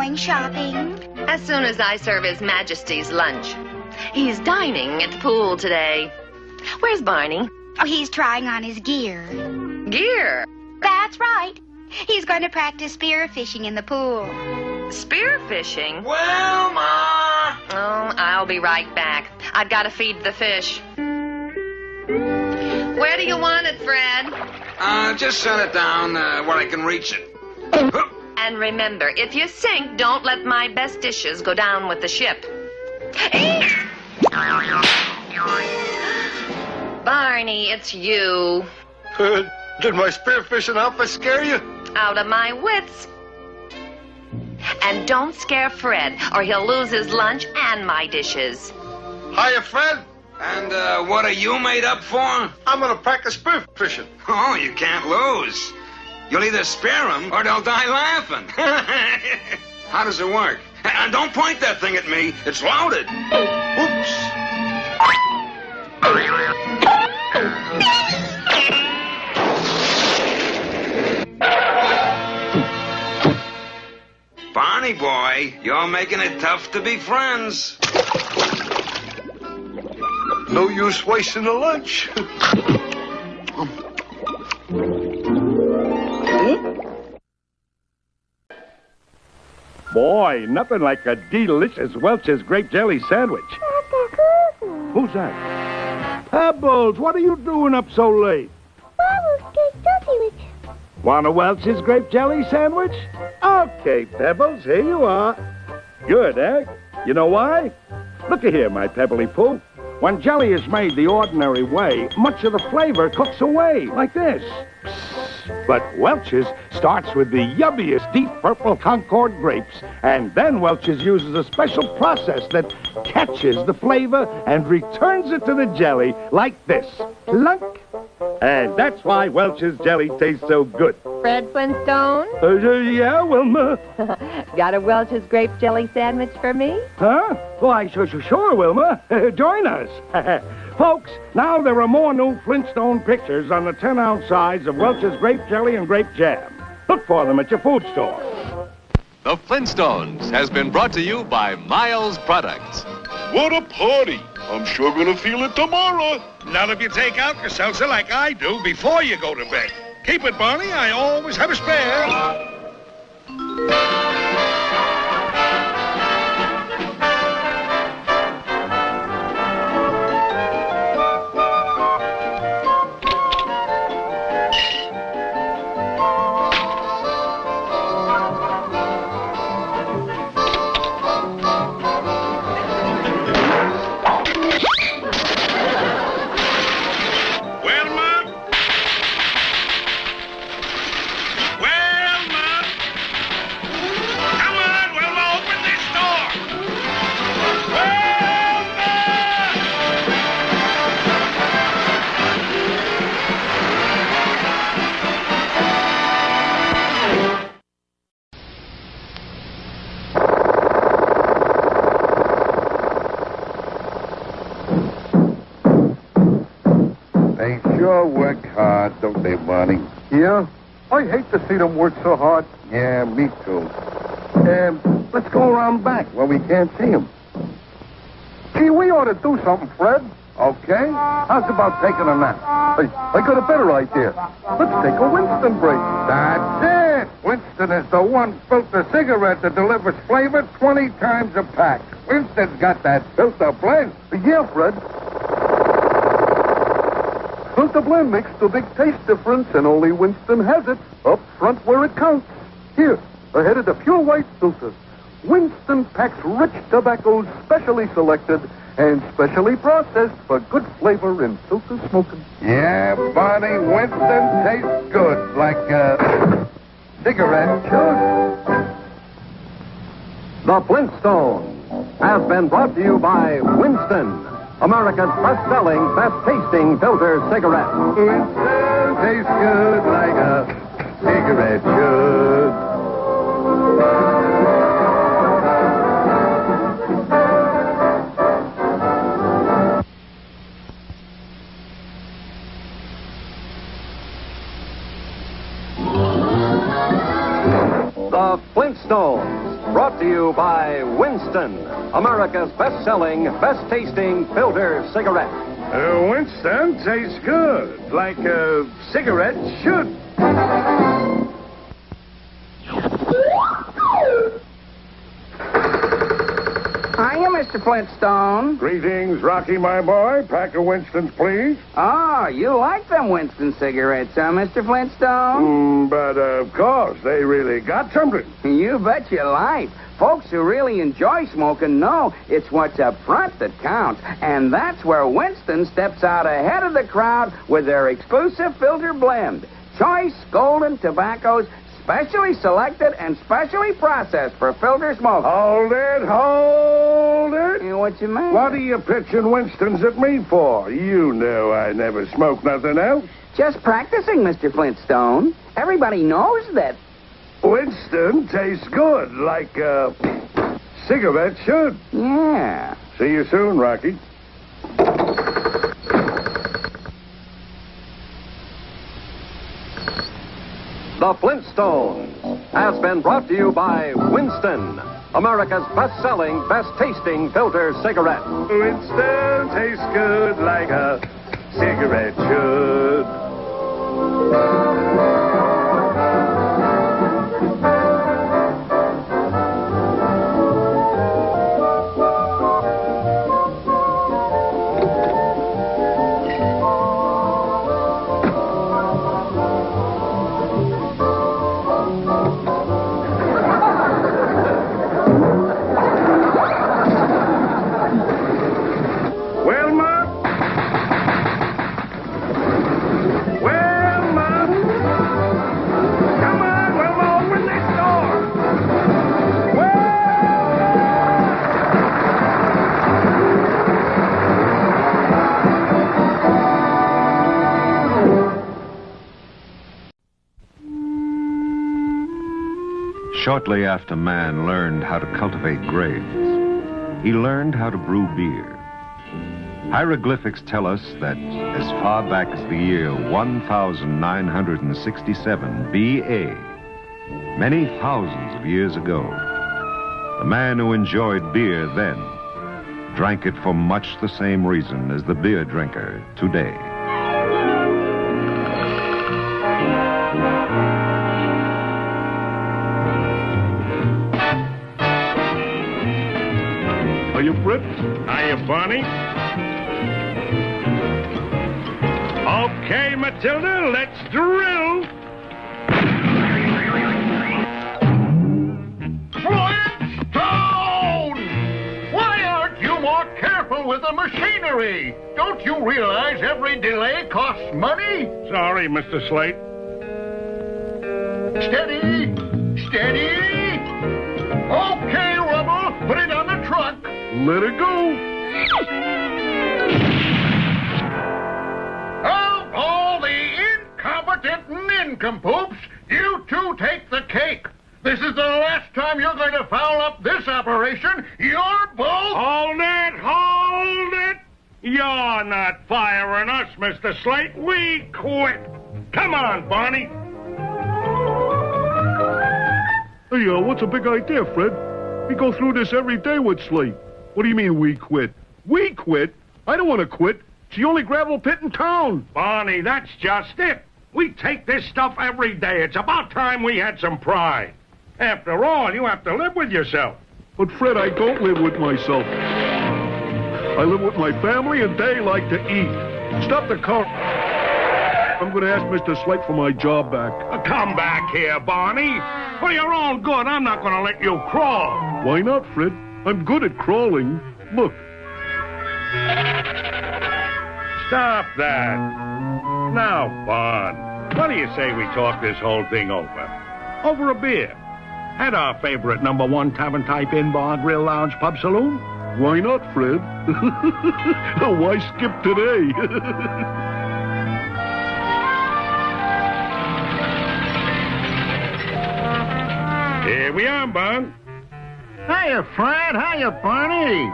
going shopping? As soon as I serve His Majesty's lunch. He's dining at the pool today. Where's Barney? Oh, he's trying on his gear. Gear? That's right. He's going to practice spear fishing in the pool. Spear fishing? Wilma! Oh, I'll be right back. I've got to feed the fish. Where do you want it, Fred? Just set it down where I can reach it. And remember, if you sink, don't let my best dishes go down with the ship. Barney, it's you. Did my spearfishing outfit scare you? Out of my wits. And don't scare Fred, or he'll lose his lunch and my dishes. Hiya, Fred. And what are you made up for? I'm gonna practice spearfishing. Oh, you can't lose. You'll either spare them or they'll die laughing. How does it work? And don't point that thing at me. It's loaded. Oops. Barney boy, you're making it tough to be friends. No use wasting the lunch. Boy, nothing like a delicious Welch's grape jelly sandwich. Who's that? Pebbles, what are you doing up so late? Want a Welch's grape jelly sandwich? Okay, Pebbles, here you are. Good, eh? You know why? Looky here, my pebbly poo. When jelly is made the ordinary way, much of the flavor cooks away, like this. But Welch's starts with the yummiest deep purple Concord grapes, and then Welch's uses a special process that catches the flavor and returns it to the jelly like this. Clunk. And that's why Welch's jelly tastes so good. Fred Flintstone? Yeah, Wilma? Got a Welch's grape jelly sandwich for me? Huh? Why, sure, Wilma. Join us. Folks, now there are more new Flintstone pictures on the 10-ounce size of Welch's grape jelly and grape jam. Look for them at your food store. The Flintstones has been brought to you by Miles Products. What a party. I'm sure gonna feel it tomorrow. Not if you take Alka-Seltzer like I do before you go to bed. Keep it, Barney. I always have a spare. They sure work hard, don't they, Barney? Yeah? I hate to see them work so hard. Yeah, me too. Let's go around back where we can't see them. Gee, we ought to do something, Fred. Okay? How's about taking a nap? Hey, I got a better idea. Let's take a Winston break. That's it! Winston is the one filter cigarette that delivers flavor 20 times a pack. Winston's got that filter blend. Yeah, Fred. Filter blend makes the big taste difference, and only Winston has it up front where it counts. Here, ahead of the pure white filter. Winston packs rich tobaccos specially selected and specially processed for good flavor in filter smoking. Yeah, Barney, Winston tastes good, like cigarette should. The Flintstones has been brought to you by Winston, America's best-selling, best-tasting filter cigarette. Winston tastes good like a cigarette should. The Flintstones. Flintstones, brought to you by Winston, America's best-selling, best-tasting filter cigarette. Winston tastes good, like a cigarette should. Hiya, Mr. Flintstone. Greetings, Rocky, my boy. Pack of Winstons, please. Oh, you like them Winston cigarettes, huh, Mr. Flintstone? But of course, they really got something. You bet your life. Folks who really enjoy smoking know it's what's up front that counts. And that's where Winston steps out ahead of the crowd with their exclusive filter blend. Choice golden tobaccos, specially selected and specially processed for filter smoke. Hold it. What you mean? What are you pitching Winstons at me for? You know I never smoke nothing else. Just practicing, Mr. Flintstone. Everybody knows that. Winston tastes good, like a cigarette should. Yeah. See you soon, Rocky. The Flintstones has been brought to you by Winston, America's best-selling, best-tasting filter cigarette. Winston tastes good like a cigarette should. Shortly after man learned how to cultivate graves, he learned how to brew beer. Hieroglyphics tell us that as far back as the year 1967 B.A., many thousands of years ago, the man who enjoyed beer then drank it for much the same reason as the beer drinker today. Hiya, Fritz. Hiya, Bonnie. Okay, Matilda, let's drill. Flintstone! Why aren't you more careful with the machinery? Don't you realize every delay costs money? Sorry, Mr. Slate. Steady! Steady! Okay, Rubble, put it on the truck. Let it go. Of all the incompetent nincompoops, you two take the cake. This is the last time you're going to foul up this operation. You're both... Hold it! You're not firing us, Mr. Slate. We quit. Come on, Barney. Hey, what's a big idea, Fred? We go through this every day with Slate. What do you mean we quit? We quit? I don't want to quit. It's the only gravel pit in town. Barney, that's just it. We take this stuff every day. It's about time we had some pride. After all, you have to live with yourself. But, Fred, I don't live with myself. I live with my family, and they like to eat. Stop the car. I'm going to ask Mr. Slate for my job back. Come back here, Barney. For your own good, I'm not going to let you crawl. Why not, Fred? I'm good at crawling. Look. Stop that. Now, Bon, what do you say we talk this whole thing over? Over a beer. At our favorite #1 tavern type in bar, grill, lounge, pub, saloon? Why not, Fred? Why skip today? Here we are, Bon. Hiya, Fred. Hiya, Barney.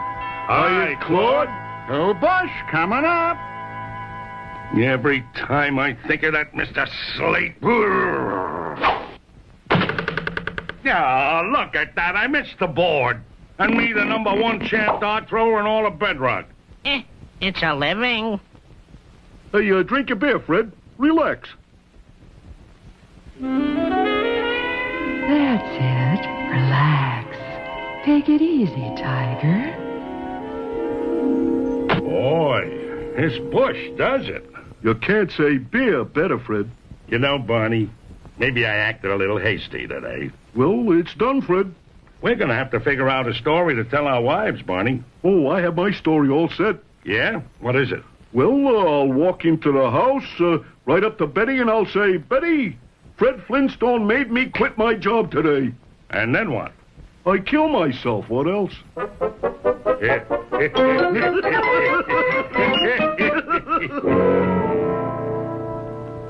Hi, Claude. Oh, Bush, coming up. Every time I think of that Mr. Slate... Yeah, look at that. I missed the board. And me, the #1 champ dart thrower in all of Bedrock. It's a living. Hey, drink your beer, Fred. Relax. That's it. Relax. Take it easy, Tiger. Boy, this bush does it. You can't say beer better, Fred. You know, Barney, maybe I acted a little hasty today. Well, it's done, Fred. We're going to have to figure out a story to tell our wives, Barney. Oh, I have my story all set. Yeah? What is it? Well, I'll walk into the house, right up to Betty, and I'll say, Betty, Fred Flintstone made me quit my job today. And then what? I kill myself. What else?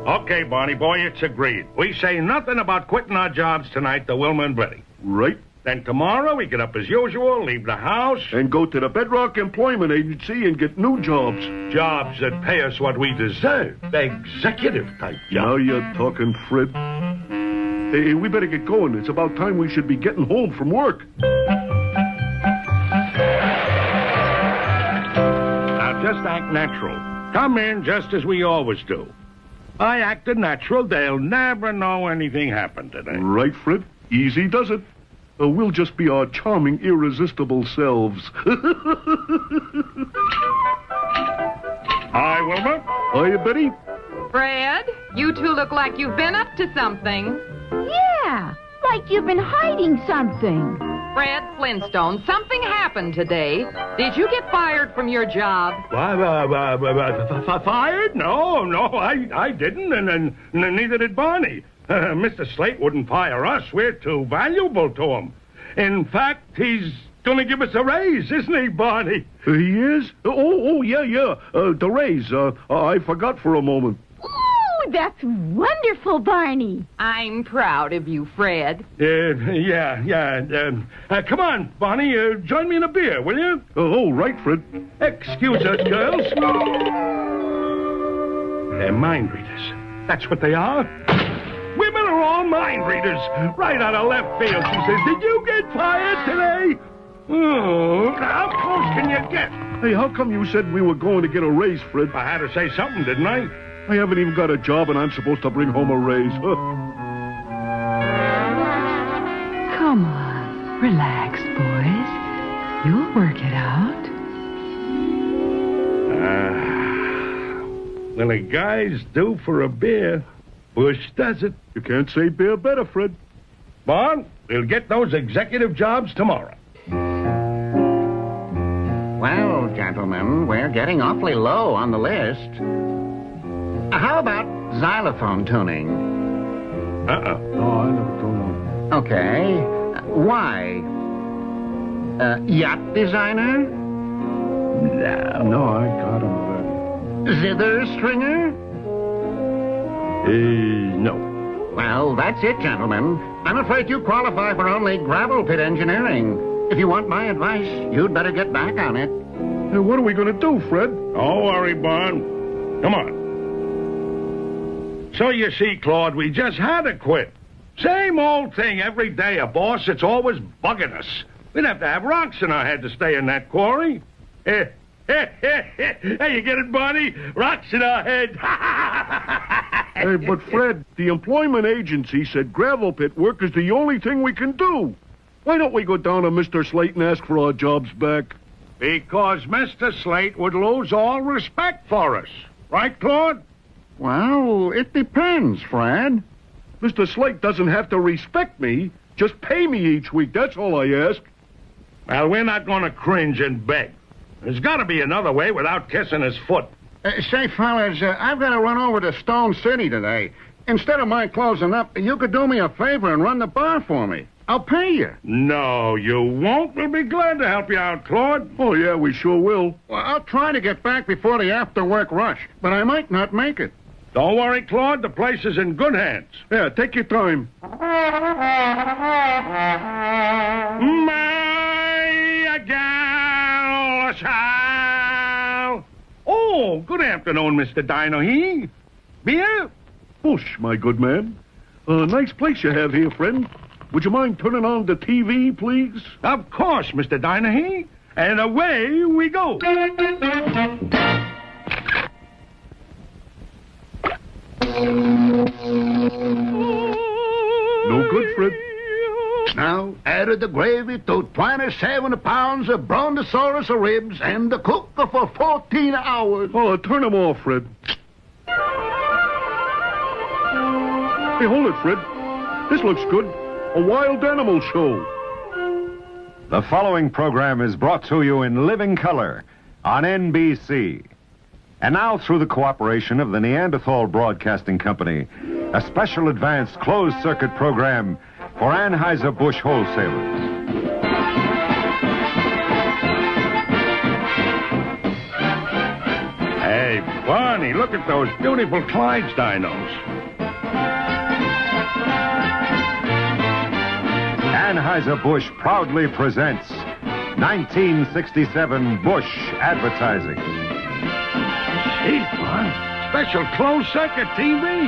Okay, Barney boy, it's agreed. We say nothing about quitting our jobs tonight to Wilma and Betty. Right. Then tomorrow we get up as usual, leave the house. And go to the Bedrock Employment Agency and get new jobs. Jobs that pay us what we deserve. Executive type jobs. Now you're talking, Fred. Hey, we better get going. It's about time we should be getting home from work. Now just act natural. Come in just as we always do. I acted natural. They'll never know anything happened today. Right, Fred. Easy does it. We'll just be our charming, irresistible selves. Hi, Wilma. Hiya, Betty. Fred, you two look like you've been up to something. Yeah, like you've been hiding something. Fred Flintstone, something happened today. Did you get fired from your job? Fired? No, I didn't, and neither did Barney. Mr. Slate wouldn't fire us. We're too valuable to him. In fact, he's going to give us a raise, isn't he, Barney? He is? Yeah. The raise. I forgot for a moment. Ooh, that's wonderful, Barney. I'm proud of you, Fred. Yeah. Come on, Barney, join me in a beer, will you? Oh, right, Fred. Excuse us, girls. They're mind readers. That's what they are. Women are all mind readers. Right out of left field, she says, did you get fired today? Oh, how close can you get? Hey, how come you said we were going to get a raise, Fred? I had to say something, didn't I? I haven't even got a job, and I'm supposed to bring home a raise. Come on, relax, boys. You'll work it out. When a guy's due for a beer, Bush does it. You can't say beer better, Fred. Bon, we'll get those executive jobs tomorrow. Well, gentlemen, we're getting awfully low on the list. How about xylophone tuning? No, I never told him. Okay. Why? Yacht designer? No, I got him already. Zither stringer? No. Well, that's it, gentlemen. I'm afraid you qualify for only gravel pit engineering. If you want my advice, you'd better get back on it. Hey, what are we going to do, Fred? Don't worry, Bon. Come on. So you see, Claude, we just had to quit. Same old thing every day, a boss that's always bugging us. We'd have to have rocks in our head to stay in that quarry. Hey, you get it, Barney? Rocks in our head. Hey, but Fred, the employment agency said gravel pit work is the only thing we can do. Why don't we go down to Mr. Slate and ask for our jobs back? Because Mr. Slate would lose all respect for us. Right, Claude? Well, it depends, Fred. Mr. Slate doesn't have to respect me. Just pay me each week. That's all I ask. Well, we're not going to cringe and beg. There's got to be another way without kissing his foot. Say, fellas, I've got to run over to Stone City today. Instead of my closing up, you could do me a favor and run the bar for me. I'll pay you. No, you won't. We'll be glad to help you out, Claude. Oh, yeah, we sure will. Well, I'll try to get back before the after-work rush, but I might not make it. Don't worry, Claude. The place is in good hands. Yeah, take your time. My gal shall. Oh, good afternoon, Mr. Dino. Beer? Bush, my good man. Nice place you have here, friend. would you mind turning on the TV, please? Of course, Mr. Dinahy. And away we go. No good, Fred. Now, added the gravy to 27 pounds of brontosaurus ribs and the cook for 14 hours. Oh, turn them off, Fred. Hey, hold it, Fred. This looks good. A wild animal show. The following program is brought to you in living color on NBC. And now, through the cooperation of the Neanderthal Broadcasting Company, a special advanced closed-circuit program for Anheuser-Busch wholesalers. Hey, Barney, look at those beautiful Clyde's dinos. Anheuser-Busch proudly presents 1967 Busch Advertising. Gee, Barn, special closed-circuit TV.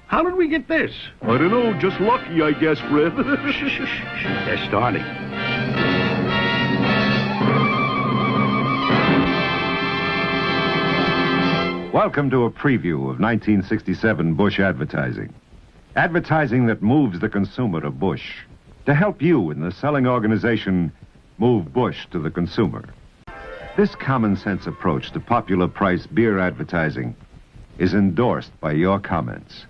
How did we get this? I don't know, just lucky, I guess, Fred. They're starting. Welcome to a preview of 1967 Busch Advertising. Advertising that moves the consumer to Busch. To help you in the selling organization move Busch to the consumer. This common sense approach to popular price beer advertising is endorsed by your comments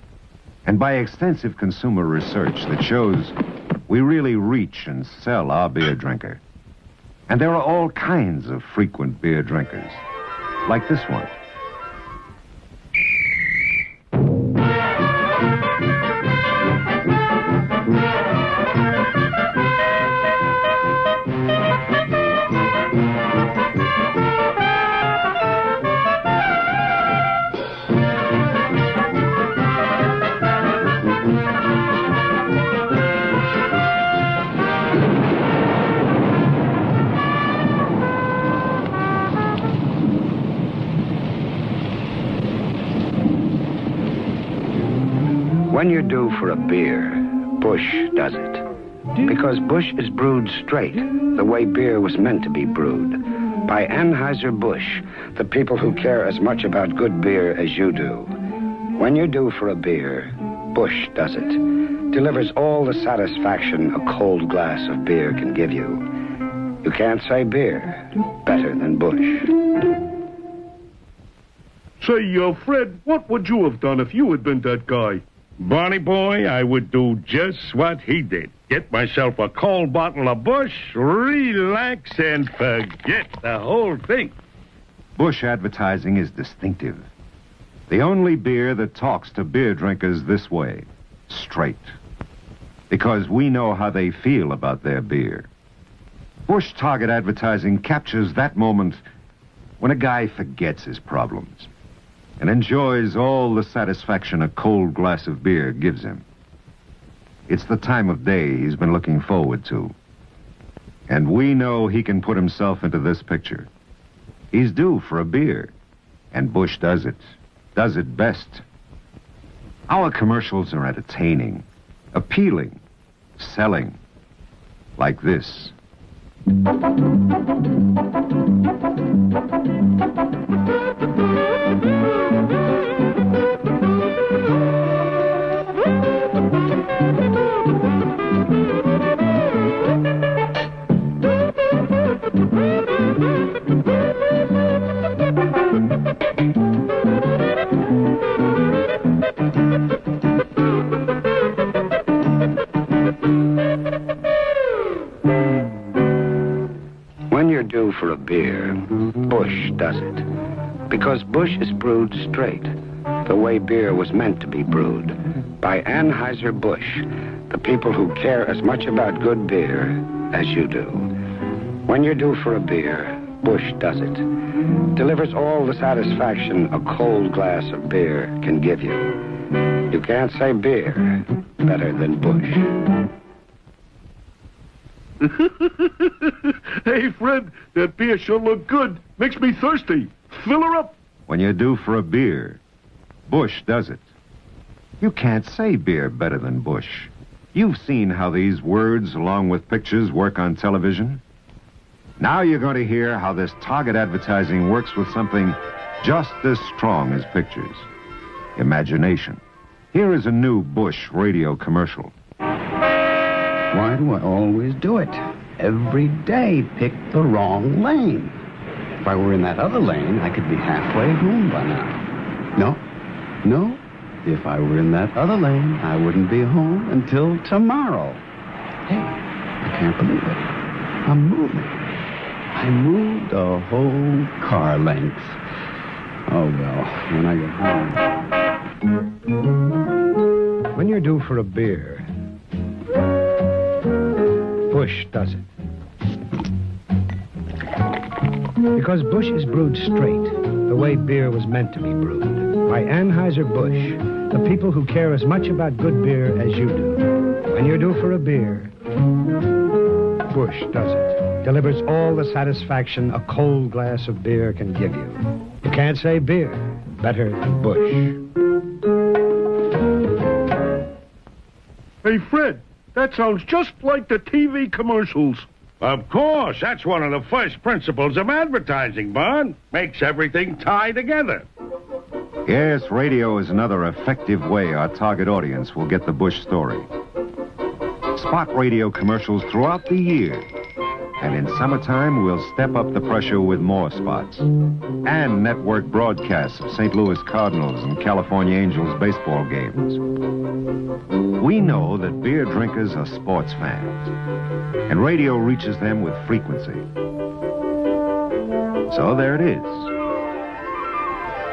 and by extensive consumer research that shows we really reach and sell our beer drinker. And there are all kinds of frequent beer drinkers, like this one. When you're due for a beer, Busch does it. Because Busch is brewed straight, the way beer was meant to be brewed. By Anheuser-Busch, the people who care as much about good beer as you do. When you're due for a beer, Busch does it. Delivers all the satisfaction a cold glass of beer can give you. You can't say beer better than Busch. Say, Fred, what would you have done if you had been that guy? Barney boy, I would do just what he did. Get myself a cold bottle of Busch, relax, and forget the whole thing. Busch Advertising is distinctive. The only beer that talks to beer drinkers this way, straight. Because we know how they feel about their beer. Busch Target Advertising captures that moment when a guy forgets his problems and enjoys all the satisfaction a cold glass of beer gives him. It's the time of day he's been looking forward to. And we know he can put himself into this picture. He's due for a beer, and Busch does it best. Our commercials are entertaining, appealing, selling, like this. When you're due for a beer, Busch does it. Because Busch is brewed straight, the way beer was meant to be brewed. By Anheuser-Busch, the people who care as much about good beer as you do. When you're due for a beer, Busch does it. Delivers all the satisfaction a cold glass of beer can give you. You can't say beer better than Busch. Hey, Fred, that beer sure looked good. Makes me thirsty. Fill her up. When you're due for a beer, Busch does it. You can't say beer better than Busch. You've seen how these words, along with pictures, work on television. Now you're going to hear how this target advertising works with something just as strong as pictures. Imagination. Here is a new Bush radio commercial. Why do I always do it? Every day pick the wrong lane. If I were in that other lane, I could be halfway home by now. No. If I were in that other lane, I wouldn't be home until tomorrow. Hey, I can't believe it. I'm moving. I moved a whole car length. Oh, well, when I get home. When you're due for a beer, Bush does it. Because Bush is brewed straight, the way beer was meant to be brewed. By Anheuser-Busch, the people who care as much about good beer as you do. When you're due for a beer, Bush does it. Delivers all the satisfaction a cold glass of beer can give you. You can't say beer better than Bush. Hey, Fred, that sounds just like the TV commercials. Of course, that's one of the first principles of advertising, Bud. Makes everything tie together. Yes, radio is another effective way our target audience will get the Bush story. Spot radio commercials throughout the year. And in summertime, we'll step up the pressure with more spots. And network broadcasts of St. Louis Cardinals and California Angels baseball games. We know that beer drinkers are sports fans. And radio reaches them with frequency. So there it is.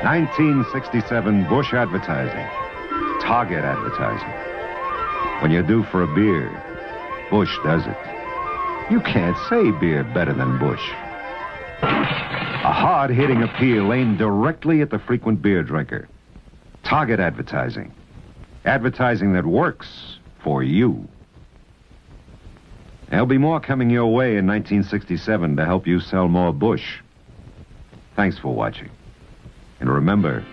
1967 Bush advertising. Target advertising. When you're due for a beer, Bush does it. You can't say beer better than Bush. A hard-hitting appeal aimed directly at the frequent beer drinker. Target advertising. Advertising that works for you. There'll be more coming your way in 1967 to help you sell more Bush. Thanks for watching. And remember,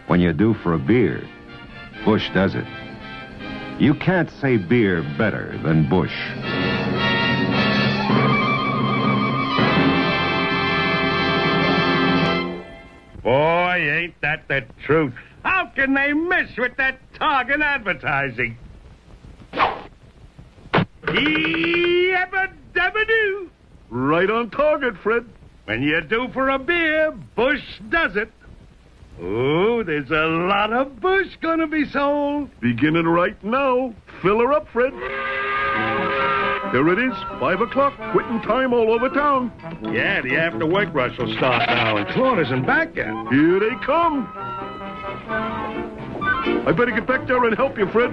when you're due for a beer, Bush does it. You can't say beer better than Bush. Boy, ain't that the truth. How can they miss with that target advertising? Yabba-dabba-doo. Right on target, Fred. When you're due for a beer, Bush does it. Oh, there's a lot of Bush gonna be sold. Beginning right now. Fill her up, Fred. There it is, 5 o'clock, quitting time all over town. Yeah, the after-work rush will start now, and Claude isn't back yet. Here they come. I better get back there and help you, Fred.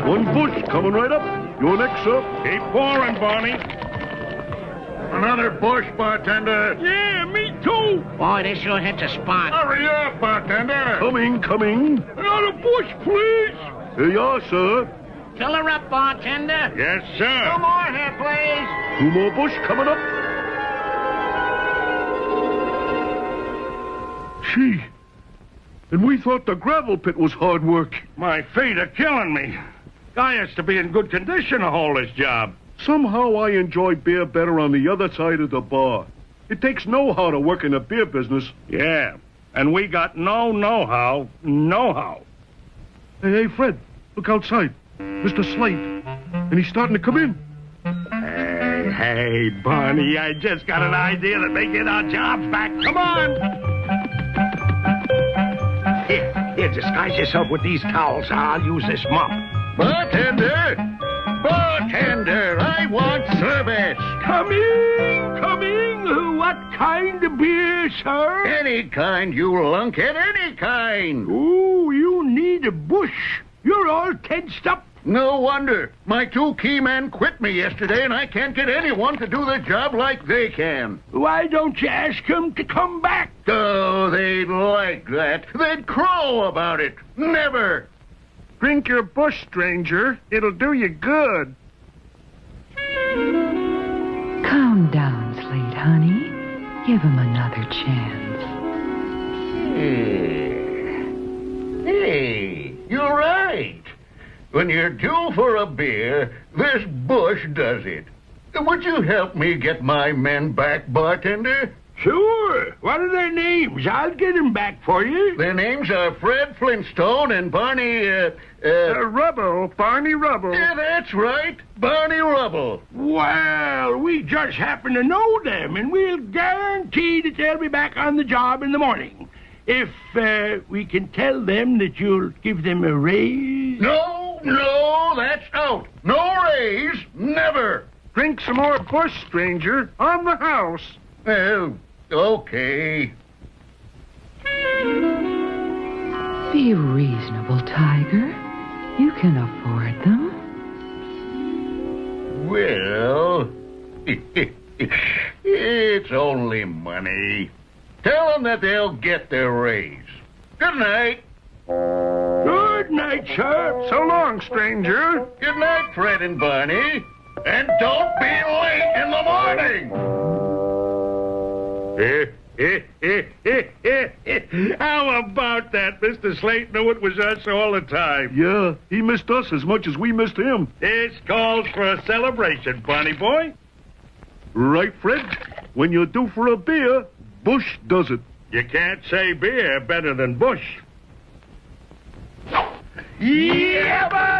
One Bush coming right up. You're next, sir. Keep pouring, Barney. Another Bush, bartender. Yeah, me too. Boy, this sure hits a spot. Hurry up, bartender. Coming. Another Bush, please. Here you are, sir. Fill her up, bartender. Yes, sir. Two more here, please. 2 more Bush coming up. Gee, and we thought the gravel pit was hard work. My feet are killing me. Guy has to be in good condition to hold this job. Somehow I enjoy beer better on the other side of the bar. It takes know-how to work in the beer business. Yeah, and we got no know-how. Know-how. Hey, Fred, look outside. Mr. Slate. And he's starting to come in. Hey, Barney, I just got an idea that may get our jobs back. Come on. Here, disguise yourself with these towels. I'll use this mop. Bartender, I want service. Coming. What kind of beer, sir? Any kind, you lunkhead, any kind. Ooh, you need a Bush. You're all tensed up. No wonder. My 2 key men quit me yesterday, and I can't get anyone to do the job like they can. Why don't you ask them to come back? Oh, they'd like that. They'd crow about it. Never. Drink your Bush, stranger. It'll do you good. Calm down, Slate, honey. Give him another chance. Hey, you're right. when you're due for a beer, this Bush does it. Would you help me get my men back, bartender? Sure. What are their names? I'll get them back for you. Their names are Fred Flintstone and Barney, Rubble. Barney Rubble. Yeah, that's right. Barney Rubble. Well, we just happen to know them, and we'll guarantee that they'll be back on the job in the morning. If we can tell them that you'll give them a raise. No, that's out. No raise. Never. Drink some more Bush, stranger. On the house. Well, okay. Be reasonable, Tiger. You can afford them. Well, it's only money. Tell them that they'll get their raise. Good night. Good night, sir. So long, stranger. Good night, Fred and Barney. And don't be late in the morning. How about that? Mr. Slate knew it was us all the time. Yeah, he missed us as much as we missed him. This calls for a celebration, Bonnie boy. Right, Fred? When you're due for a beer, Bush does it. You can't say beer better than Bush. Yabba-dabba-doo!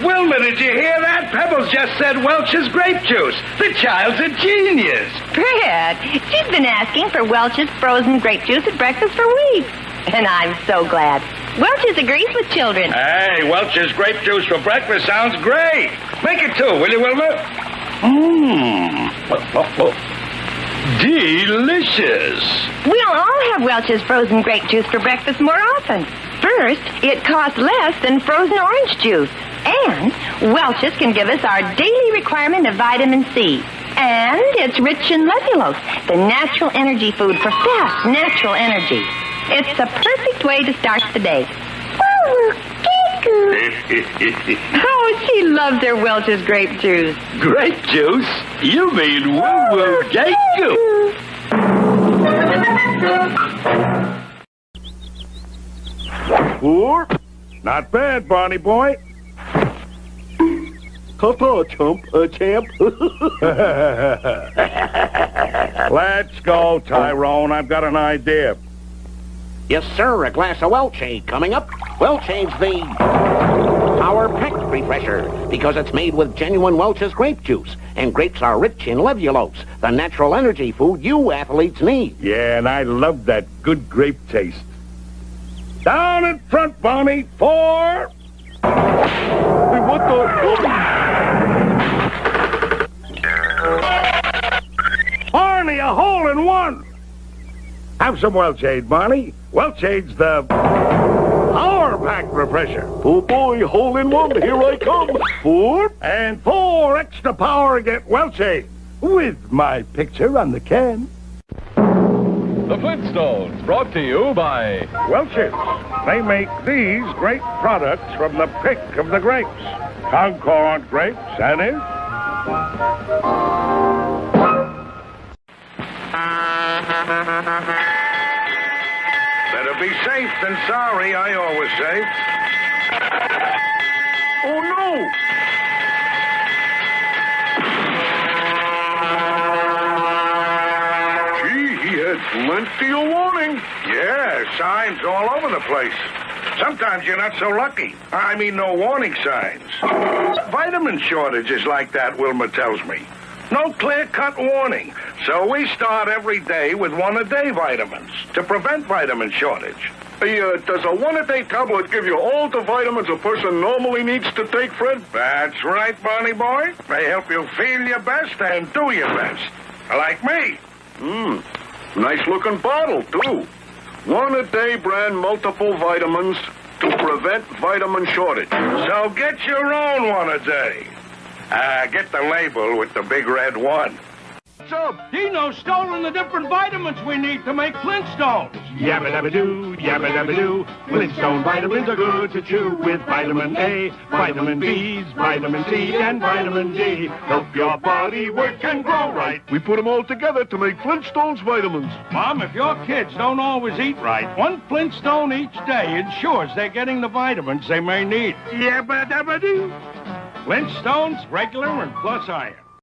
Wilma, did you hear that? Pebbles just said Welch's grape juice. The child's a genius. Fred, she's been asking for Welch's frozen grape juice at breakfast for weeks. And I'm so glad. Welch's agrees with children. Hey, Welch's grape juice for breakfast sounds great. Make it two, will you, Wilma? Delicious. We'll all have Welch's frozen grape juice for breakfast more often. First, it costs less than frozen orange juice. And Welch's can give us our daily requirement of vitamin C. And it's rich in levulose, the natural energy food for fast, natural energy. It's the perfect way to start the day. Oh, she loves her Welch's grape juice. Grape juice? You mean woo-woo gay-goo. Four? Not bad, Barney boy. Papa, champ. Let's go, Tyrone. I've got an idea. Yes, sir, a glass of Welchade coming up. Welchade's the Power Pack Refresher because it's made with genuine Welch's grape juice. And grapes are rich in levulose, the natural energy food you athletes need. Yeah, and I love that good grape taste. Down in front, Barney. 4. Hey, what the... Barney, a hole in one. Have some Welchade, Barney. Welchade's the Power Pack Refresher. Oh, boy, hole in one. Here I come. 4. And 4 extra power get Welchade. With my picture on the can. The Flintstones, brought to you by Welch's. They make these great products from the pick of the grapes. Concord grapes, that is. Better be safe than sorry, I always say. Oh, no! He had plenty of warning. Yeah, signs all over the place. Sometimes you're not so lucky. I mean, no warning signs. Vitamin shortages like that, Wilma tells me. No clear-cut warning. So we start every day with one-a-day vitamins to prevent vitamin shortage. Hey, does a one-a-day tablet give you all the vitamins a person normally needs to take, Fred? That's right, Barney boy. They help you feel your best and do your best. Like me. Nice-looking bottle, too. One-a-day brand multiple vitamins to prevent vitamin shortage. So get your own one-a-day. Get the label with the big red 1. Up. Dino's stolen the different vitamins we need to make Flintstones. Yabba dabba doo, yabba dabba doo. Flintstone vitamins are good to chew with vitamin A, vitamin B's, vitamin C, and vitamin D. Help your body work and grow right. We put them all together to make Flintstones vitamins. Mom, if your kids don't always eat right, one Flintstone each day ensures they're getting the vitamins they may need. Yabba dabba doo. Flintstones, regular and plus iron.